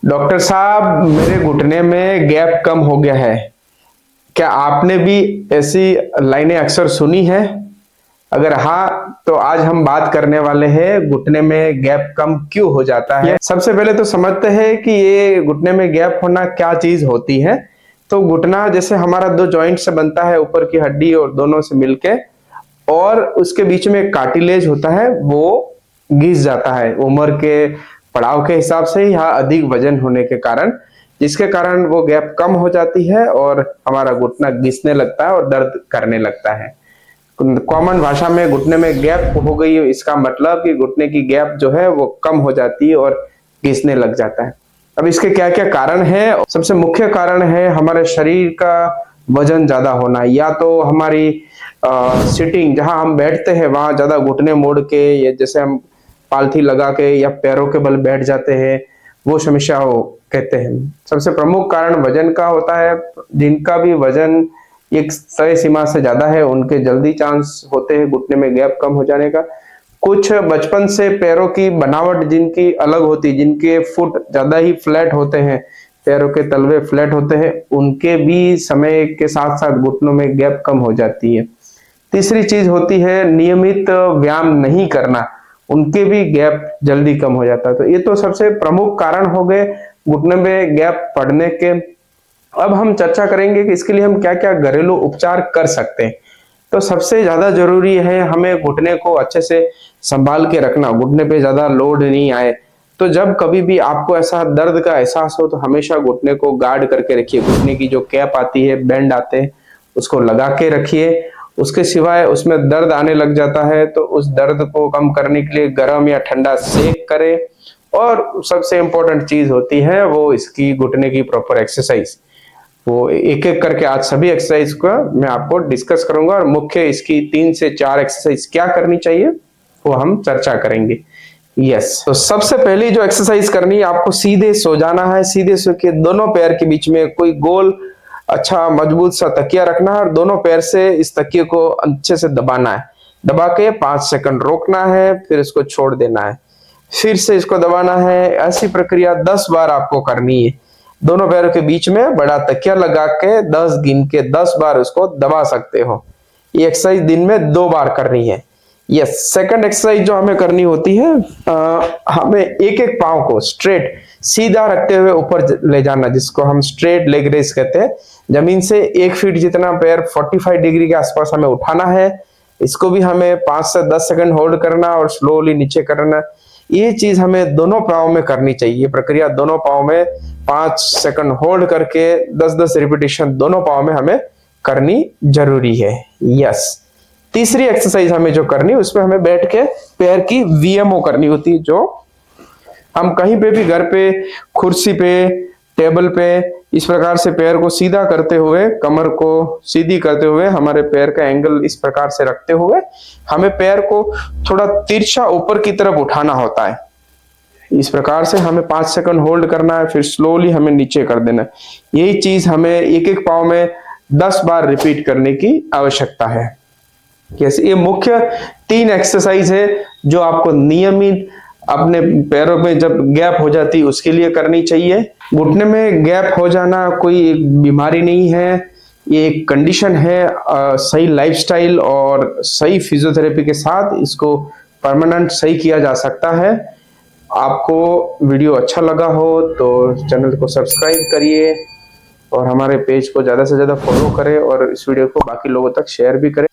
Doctor साहब, मेरे घुटने में गैप कम हो गया है। क्या आपने भी ऐसी लाइनें अक्सर सुनी हैं? अगर हाँ, तो आज हम बात करने वाले हैं घुटने में गैप कम क्यों हो जाता है। सबसे पहले तो समझते हैं कि ये घुटने में गैप होना क्या चीज होती है। तो घुटना जैसे हमारा दो जॉइंट से बनता है, ऊपर की हड्डी और दोनों से मिलके, और उसके बीच में कार्टिलेज होता है, वो घिस जाता है उम्र के पड़ाव के हिसाब से या अधिक वजन होने के कारण, जिसके कारण वो गैप कम हो जाती है और हमारा घुटना घिसने लगता है और दर्द करने लगता है। कॉमन भाषा में घुटने में गैप हो गई, इसका मतलब कि घुटने की गैप जो है वो कम हो जाती है और घिसने लग जाता है। अब इसके क्या क्या कारण है? सबसे मुख्य कारण है हमारे शरीर का वजन ज्यादा होना, या तो हमारी सिटिंग, जहां हम बैठते हैं वहां ज्यादा घुटने मोड़ के, या जैसे हम पालथी लगा के या पैरों के बल बैठ जाते हैं, वो समस्या हो कहते हैं। सबसे प्रमुख कारण वजन का होता है। जिनका भी वजन एक तय सीमा से ज्यादा है, उनके जल्दी चांस होते हैं घुटने में गैप कम हो जाने का। कुछ बचपन से पैरों की बनावट जिनकी अलग होती है, जिनके फुट ज्यादा ही फ्लैट होते हैं, पैरों के तलवे फ्लैट होते हैं, उनके भी समय के साथ साथ घुटनों में गैप कम हो जाती है। तीसरी चीज होती है नियमित व्यायाम नहीं करना, उनके भी गैप जल्दी कम हो जाता है। तो ये तो सबसे प्रमुख कारण हो गए घुटने में गैप पड़ने के। अब हम चर्चा करेंगे कि इसके लिए हम क्या क्या घरेलू उपचार कर सकते हैं। तो सबसे ज्यादा जरूरी है हमें घुटने को अच्छे से संभाल के रखना, घुटने पे ज्यादा लोड नहीं आए। तो जब कभी भी आपको ऐसा दर्द का एहसास हो तो हमेशा घुटने को गार्ड करके रखिए। घुटने की जो कैप आती है, बैंड आते हैं, उसको लगा के रखिए। उसके सिवाय उसमें दर्द आने लग जाता है तो उस दर्द को कम करने के लिए गर्म या ठंडा सेक करें। और सबसे इंपॉर्टेंट चीज होती है वो इसकी घुटने की प्रॉपर एक्सरसाइज। वो एक एक करके आज सभी एक्सरसाइज को मैं आपको डिस्कस करूंगा, और मुख्य इसकी 3 से 4 एक्सरसाइज क्या करनी चाहिए वो हम चर्चा करेंगे। यस, तो सबसे पहली जो एक्सरसाइज करनी है, आपको सीधे सो जाना है। सीधे सो के दोनों पैर के बीच में कोई गोल अच्छा मजबूत सा तकिया रखना है और दोनों पैर से इस तकिए को अच्छे से दबाना है। दबा के 5 सेकंड रोकना है, फिर इसको छोड़ देना है, फिर से इसको दबाना है। ऐसी प्रक्रिया 10 बार आपको करनी है। दोनों पैरों के बीच में बड़ा तकिया लगा के 10 गिन के 10 बार उसको दबा सकते हो। ये एक्सरसाइज दिन में 2 बार करनी है। यस, सेकंड एक्सरसाइज जो हमें करनी होती है, हमें एक एक पांव को स्ट्रेट सीधा रखते हुए ऊपर ले जाना, जिसको हम स्ट्रेट लेग रेस कहते हैं। जमीन से 1 फीट जितना पैर 45 डिग्री के आसपास हमें उठाना है। इसको भी हमें 5 से 10 सेकंड होल्ड करना और स्लोली नीचे करना। ये चीज हमें दोनों पाँव में करनी चाहिए। प्रक्रिया दोनों पाँव में 5 सेकंड होल्ड करके 10-10 रिपीटेशन दोनों पाँव में हमें करनी जरूरी है। यस, तीसरी एक्सरसाइज हमें जो करनी, उसमें हमें बैठ के पैर की वीएमओ करनी होती है। जो हम कहीं पे भी, घर पे, कुर्सी पे, टेबल पे, इस प्रकार से पैर को सीधा करते हुए, कमर को सीधी करते हुए, हमारे पैर का एंगल इस प्रकार से रखते हुए हमें पैर को थोड़ा तिरछा ऊपर की तरफ उठाना होता है। इस प्रकार से हमें 5 सेकंड होल्ड करना है, फिर स्लोली हमें नीचे कर देना है। यही चीज हमें एक एक पाँव में 10 बार रिपीट करने की आवश्यकता है। कैसे? ये मुख्य 3 एक्सरसाइज है जो आपको नियमित अपने पैरों में जब गैप हो जाती है उसके लिए करनी चाहिए। घुटने में गैप हो जाना कोई एक बीमारी नहीं है, ये एक कंडीशन है। सही लाइफस्टाइल और सही फिजियोथेरेपी के साथ इसको परमानेंट सही किया जा सकता है। आपको वीडियो अच्छा लगा हो तो चैनल को सब्सक्राइब करिए और हमारे पेज को ज्यादा से ज्यादा फॉलो करें और इस वीडियो को बाकी लोगों तक शेयर भी करें।